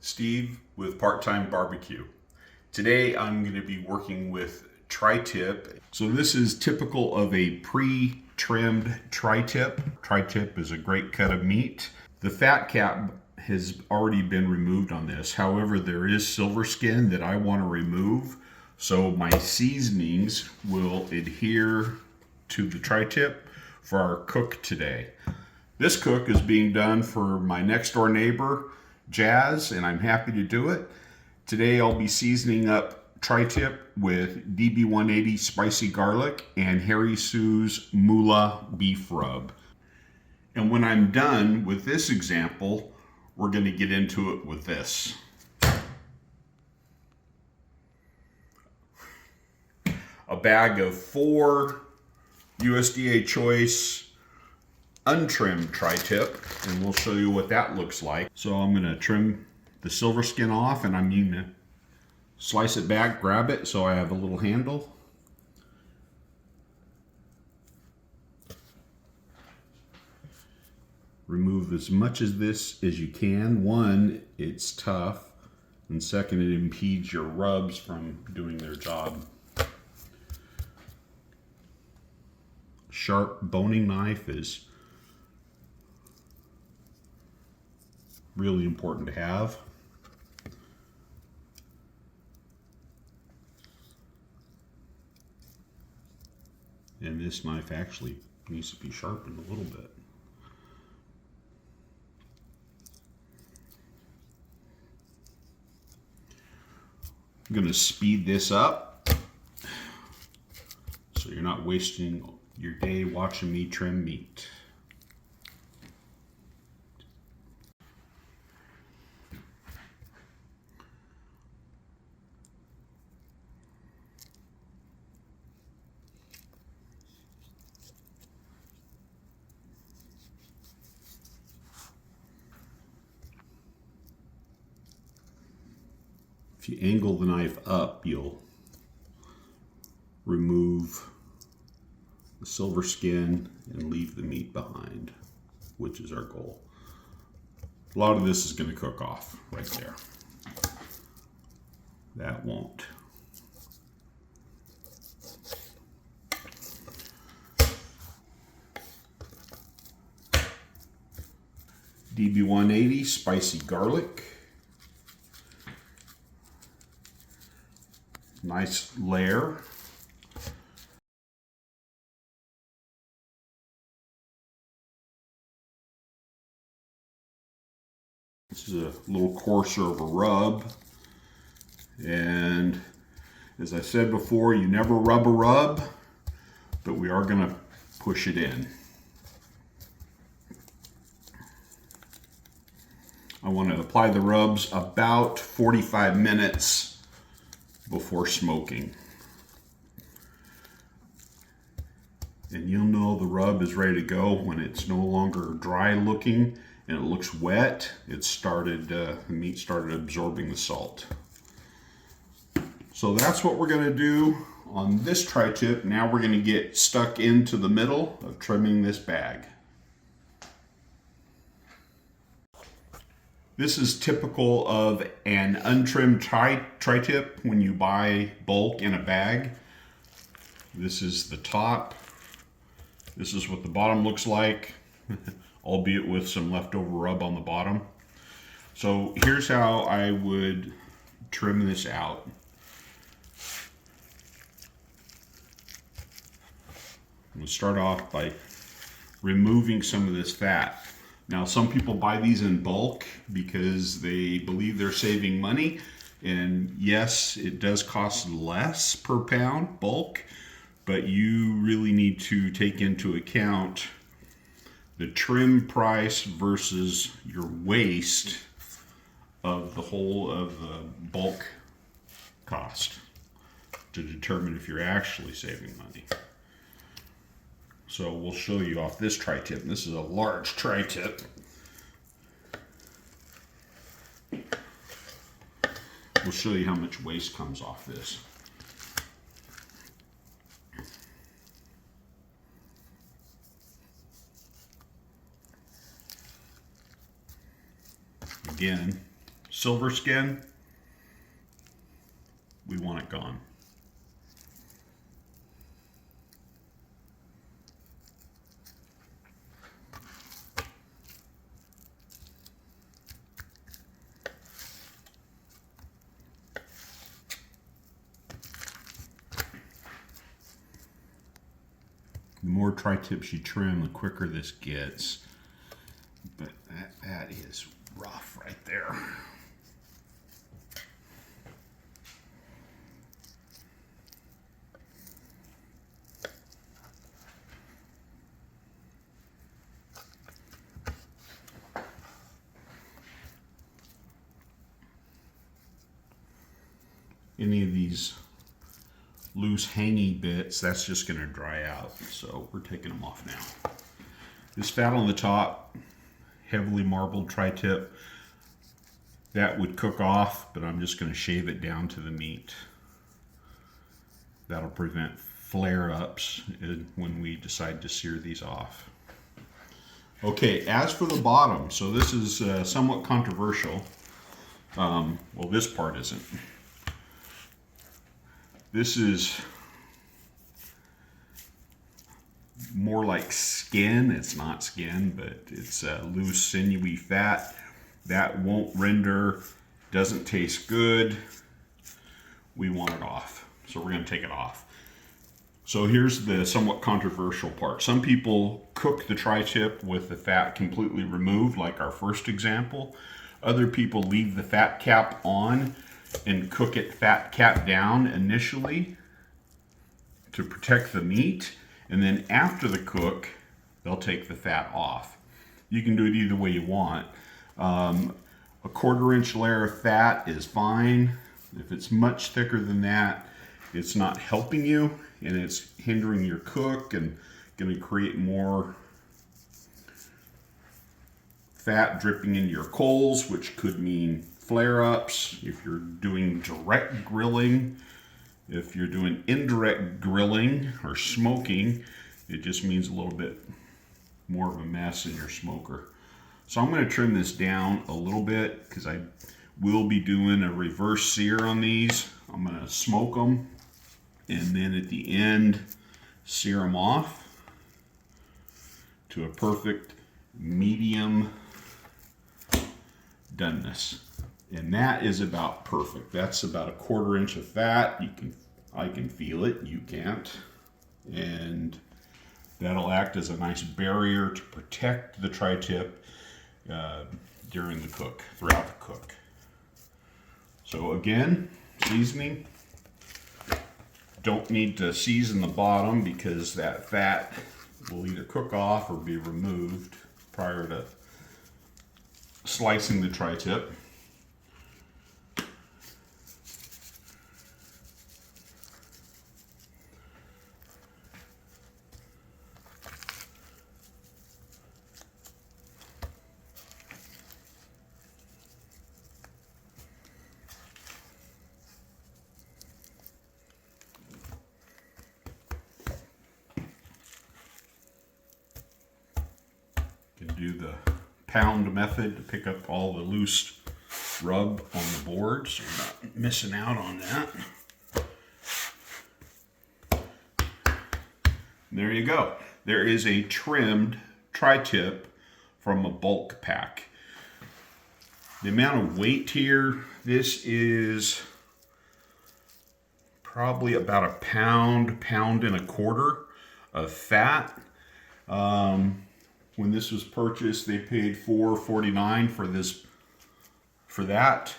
Steve with Part-Time Barbecue. Today I'm going to be working with tri-tip. So this is typical of a pre-trimmed tri-tip. Tri-tip is a great cut of meat. The fat cap has already been removed on this. However, there is silver skin that I want to remove. So my seasonings will adhere to the tri-tip for our cook today. This cook is being done for my next door neighbor, Jazz, and I'm happy to do it. Today I'll be seasoning up tri-tip with DB180 spicy garlic and Harry Sue's Moolah beef rub. And when I'm done with this example, we're going to get into it with this. A bag of 4 USDA Choice untrimmed tri-tip, and we'll show you what that looks like. So I'm going to trim the silver skin off, and I'm going to slice it back, grab it so I have a little handle. Remove as much of this as you can. One, it's tough, and second, it impedes your rubs from doing their job. Sharp boning knife is really important to have. And this knife actually needs to be sharpened a little bit. I'm going to speed this up so you're not wasting your day watching me trim meat. If you angle the knife up, you'll remove the silver skin and leave the meat behind, which is our goal. A lot of this is going to cook off right there. That won't. DB180 spicy garlic. Nice layer. This is a little coarser of a rub. And as I said before, you never rub a rub, but we are going to push it in. I want to apply the rubs about 45 minutes before smoking. And you'll know the rub is ready to go when it's no longer dry looking and it looks wet. It started, the meat started absorbing the salt. So that's what we're going to do on this tri-tip. Now we're going to get stuck into the middle of trimming this bag. This is typical of an untrimmed tri-tip when you buy bulk in a bag. This is the top. This is what the bottom looks like, albeit with some leftover rub on the bottom. So here's how I would trim this out. I'm going to start off by removing some of this fat. Now, some people buy these in bulk because they believe they're saving money. And yes, it does cost less per pound bulk, but you really need to take into account the trim price versus your waste of the whole of the bulk cost to determine if you're actually saving money. So we'll show you off this tri-tip. This is a large tri-tip. We'll show you how much waste comes off this. Again, silver skin, we want it gone. The more tri-tips you trim, the quicker this gets. But that is rough right there. Any of these loose hangy bits, that's just going to dry out, so we're taking them off now. This fat on the top, heavily marbled tri-tip, that would cook off, but I'm just going to shave it down to the meat. That'll prevent flare-ups when we decide to sear these off. Okay, as for the bottom, so this is somewhat controversial. Well, this part isn't. This is more like skin. It's not skin, but it's loose, sinewy fat. That won't render, doesn't taste good. We want it off, so we're going to take it off. So here's the somewhat controversial part. Some people cook the tri-tip with the fat completely removed, like our first example. Other people leave the fat cap on and cook it fat cap down initially to protect the meat, and then after the cook they'll take the fat off. You can do it either way you want. A 1/4 inch layer of fat is fine. If it's much thicker than that, it's not helping you and it's hindering your cook and going to create more fat dripping into your coals, which could mean flare-ups if you're doing direct grilling. If you're doing indirect grilling or smoking, it just means a little bit more of a mess in your smoker. So I'm going to trim this down a little bit because I will be doing a reverse sear on these. I'm going to smoke them and then at the end sear them off to a perfect medium doneness. And that is about perfect. That's about a 1/4 inch of fat. I can feel it, you can't. And that'll act as a nice barrier to protect the tri-tip during the cook, throughout the cook. So again, seasoning. Don't need to season the bottom because that fat will either cook off or be removed prior to slicing the tri-tip. Do the pound method to pick up all the loose rub on the board so you're not missing out on that. There you go. There is a trimmed tri-tip from a bulk pack. The amount of weight here, this is probably about a pound and a quarter of fat. When this was purchased, they paid $4.49 for that.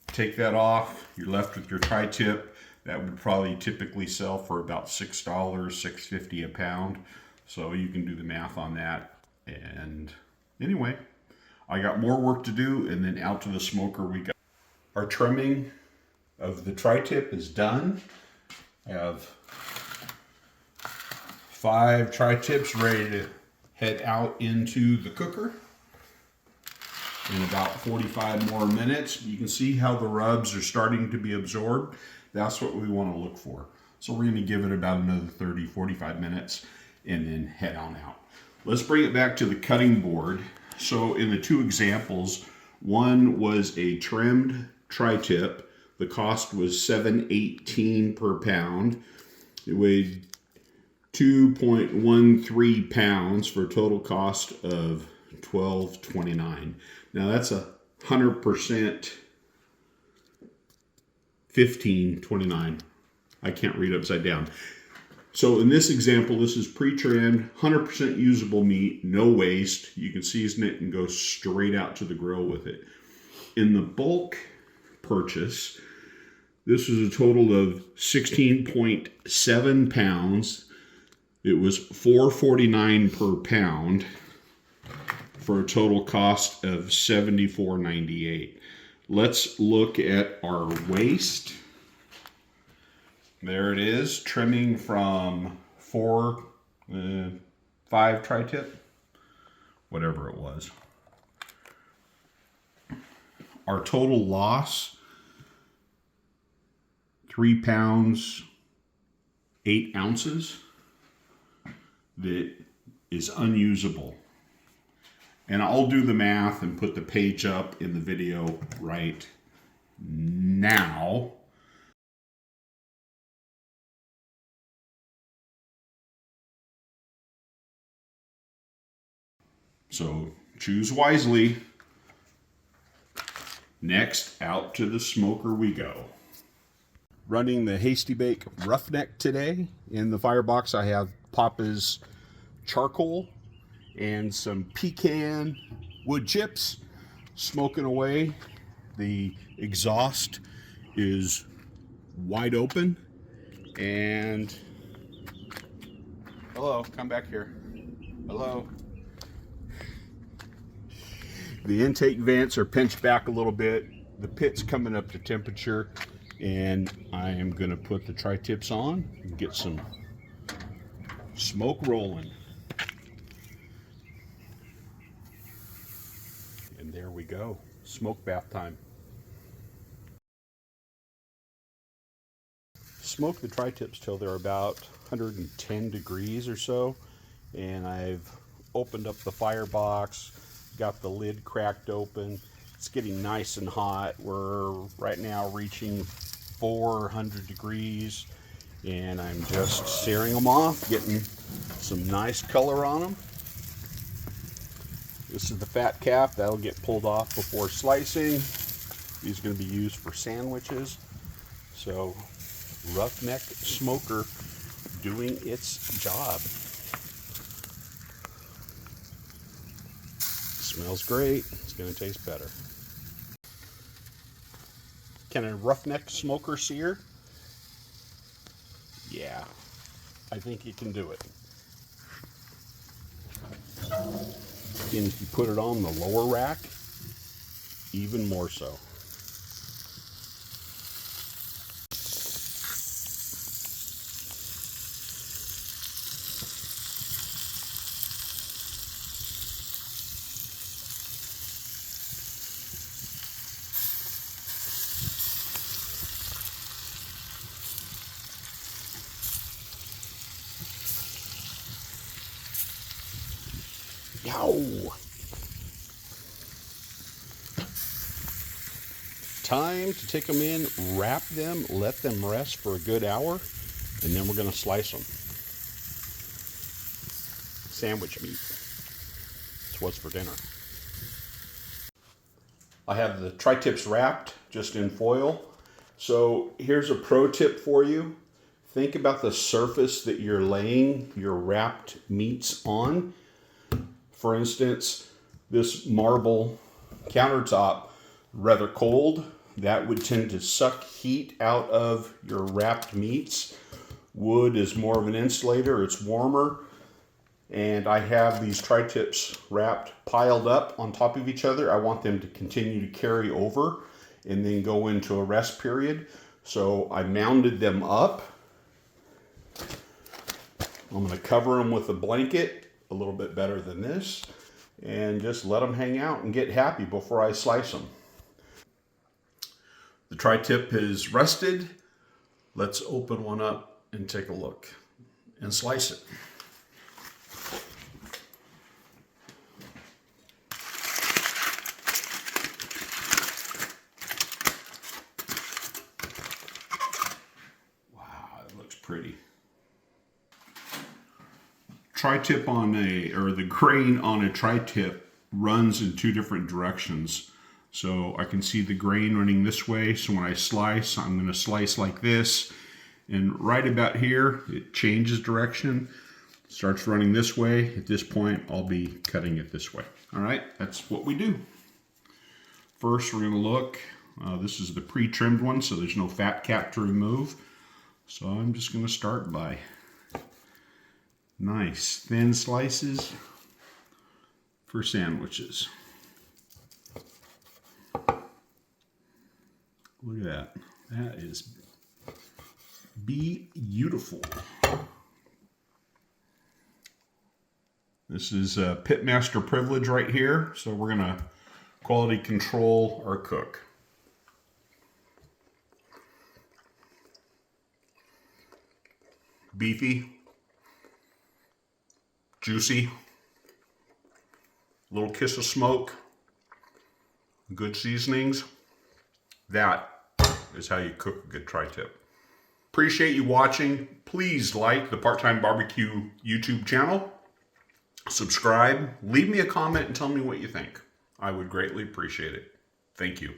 Take that off, you're left with your tri-tip. That would probably typically sell for about $6, $6.50 a pound. So you can do the math on that. And anyway, I got more work to do, and then out to the smoker we go. Our trimming of the tri-tip is done. I have 5 tri-tips ready to head out into the cooker in about 45 more minutes. You can see how the rubs are starting to be absorbed. That's what we want to look for. So we're going to give it about another 30, 45 minutes and then head on out. Let's bring it back to the cutting board. So in the 2 examples, One was a trimmed tri-tip. The cost was $7.18 per pound. It weighed 2.13 pounds for a total cost of $12.29. Now that's 100% $15.29. I can't read upside down. So in this example, this is pre-trimmed, 100% usable meat, no waste. You can season it and go straight out to the grill with it. In the bulk purchase, this was a total of 16.7 pounds. It was $4.49 per pound for a total cost of $74.98. Let's look at our waste. There it is, trimming from 5 tri-tip, whatever it was. Our total loss, 3 pounds, 8 ounces, that is unusable. And I'll do the math and put the page up in the video right now. So choose wisely. Next, out to the smoker we go. Running the hastybake Roughneck today. In the firebox I have Papa's charcoal and some pecan wood chips smoking away. The exhaust is wide open, and hello, come back here. Hello. The intake vents are pinched back a little bit. The pit's coming up to temperature, and I am going to put the tri-tips on and get some smoke rolling. And there we go. Smoke bath time. Smoke the tri-tips till they're about 110 degrees or so, and I've opened up the firebox, got the lid cracked open. It's getting nice and hot. We're right now reaching 400 degrees, and I'm just searing them off, getting some nice color on them. This is the fat cap. That'll get pulled off before slicing. These are going to be used for sandwiches. So Roughneck smoker doing its job. Smells great. It's going to taste better. Can a Roughneck smoker sear? Yeah, I think you can do it. And if you put it on the lower rack, even more so. Yow! Time to take them in, wrap them, let them rest for a good hour, and then we're going to slice them. Sandwich meat. It's what's for dinner. I have the tri-tips wrapped just in foil. So here's a pro tip for you. Think about the surface that you're laying your wrapped meats on. For instance, this marble countertop, rather cold. That would tend to suck heat out of your wrapped meats. Wood is more of an insulator, it's warmer. And I have these tri-tips wrapped, piled up on top of each other. I want them to continue to carry over and then go into a rest period. So I mounded them up. I'm going to cover them with a blanket, a little bit better than this, and just let them hang out and get happy before I slice them. The tri-tip is rested. Let's open one up and take a look and slice it. tri-tip the grain on a tri-tip runs in two different directions. So I can see the grain running this way. So when I slice, I'm going to slice like this. And right about here, it changes direction, starts running this way. At this point, I'll be cutting it this way. All right, that's what we do. First, we're going to look. This is the pre-trimmed one, so there's no fat cap to remove. So I'm just going to start by nice thin slices for sandwiches. Look at that. That is beautiful. This is pitmaster privilege right here. So we're going to quality control our cook. Beefy, juicy, little kiss of smoke, good seasonings. That is how you cook a good tri-tip. Appreciate you watching. Please like the Part-Time Barbecue YouTube channel. Subscribe. Leave me a comment and tell me what you think. I would greatly appreciate it. Thank you.